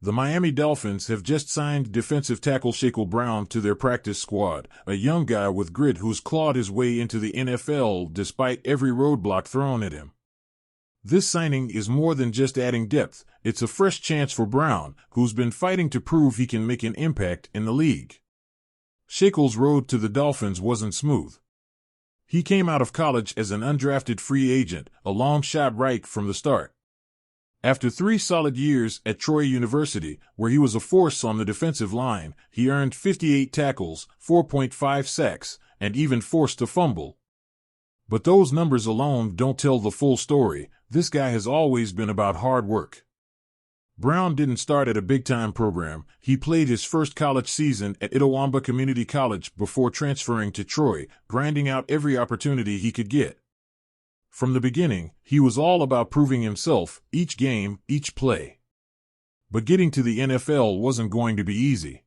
The Miami Dolphins have just signed defensive tackle Shaquille Brown to their practice squad, a young guy with grit who's clawed his way into the NFL despite every roadblock thrown at him. This signing is more than just adding depth, it's a fresh chance for Brown, who's been fighting to prove he can make an impact in the league. Shaquille's road to the Dolphins wasn't smooth. He came out of college as an undrafted free agent, a long shot right from the start. After 3 solid years at Troy University, where he was a force on the defensive line, he earned 58 tackles, 4.5 sacks, and even forced a fumble. But those numbers alone don't tell the full story. This guy has always been about hard work. Brown didn't start at a big-time program. He played his first college season at Itawamba Community College before transferring to Troy, grinding out every opportunity he could get. From the beginning, he was all about proving himself, each game, each play. But getting to the NFL wasn't going to be easy.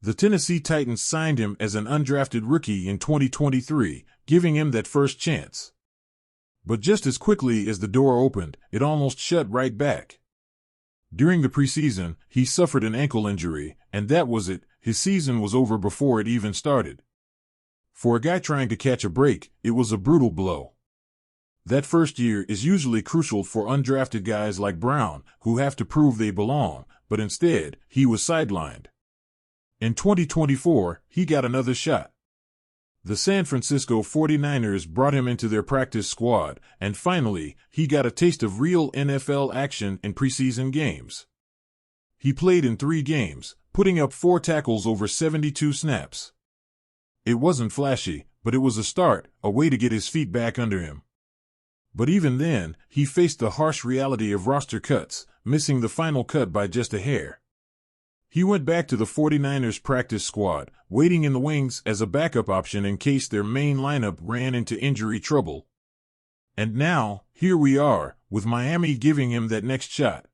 The Tennessee Titans signed him as an undrafted rookie in 2023, giving him that first chance. But just as quickly as the door opened, it almost shut right back. During the preseason, he suffered an ankle injury, and that was it. His season was over before it even started. For a guy trying to catch a break, it was a brutal blow. That first year is usually crucial for undrafted guys like Brown, who have to prove they belong, but instead, he was sidelined. In 2024, he got another shot. The San Francisco 49ers brought him into their practice squad, and finally, he got a taste of real NFL action in preseason games. He played in 3 games, putting up 4 tackles over 72 snaps. It wasn't flashy, but it was a start, a way to get his feet back under him. But even then, he faced the harsh reality of roster cuts, missing the final cut by just a hair. He went back to the 49ers practice squad, waiting in the wings as a backup option in case their main lineup ran into injury trouble. And now, here we are, with Miami giving him that next shot.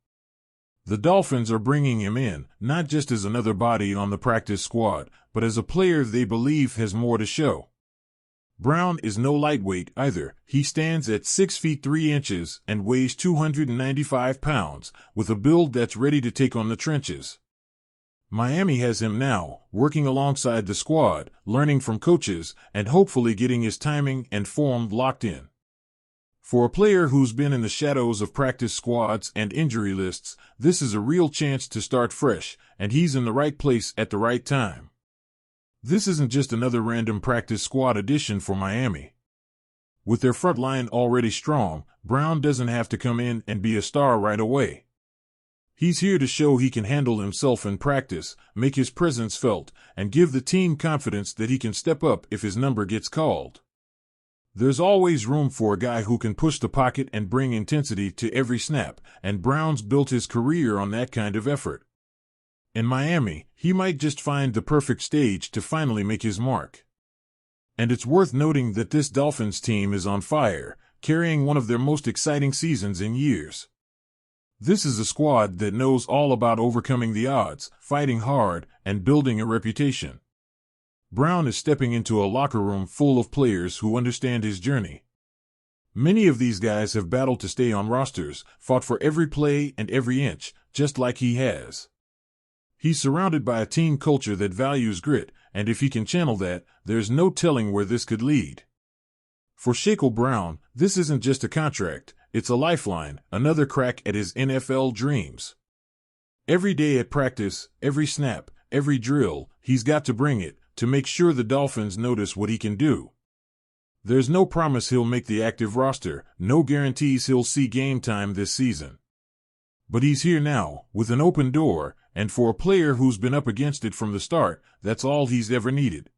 The Dolphins are bringing him in, not just as another body on the practice squad, but as a player they believe has more to show. Brown is no lightweight either. He stands at 6 feet 3 inches and weighs 295 pounds, with a build that's ready to take on the trenches. Miami has him now, working alongside the squad, learning from coaches, and hopefully getting his timing and form locked in. For a player who's been in the shadows of practice squads and injury lists, this is a real chance to start fresh, and he's in the right place at the right time. This isn't just another random practice squad addition for Miami. With their front line already strong, Brown doesn't have to come in and be a star right away. He's here to show he can handle himself in practice, make his presence felt, and give the team confidence that he can step up if his number gets called. There's always room for a guy who can push the pocket and bring intensity to every snap, and Brown's built his career on that kind of effort. In Miami, he might just find the perfect stage to finally make his mark. And it's worth noting that this Dolphins team is on fire, carrying one of their most exciting seasons in years. This is a squad that knows all about overcoming the odds, fighting hard, and building a reputation. Brown is stepping into a locker room full of players who understand his journey. Many of these guys have battled to stay on rosters, fought for every play and every inch, just like he has. He's surrounded by a team culture that values grit, and if he can channel that, there's no telling where this could lead. For Shaquille Brown, this isn't just a contract, it's a lifeline, another crack at his NFL dreams. Every day at practice, every snap, every drill, he's got to bring it, to make sure the Dolphins notice what he can do. There's no promise he'll make the active roster, no guarantees he'll see game time this season. But he's here now, with an open door, and for a player who's been up against it from the start, that's all he's ever needed.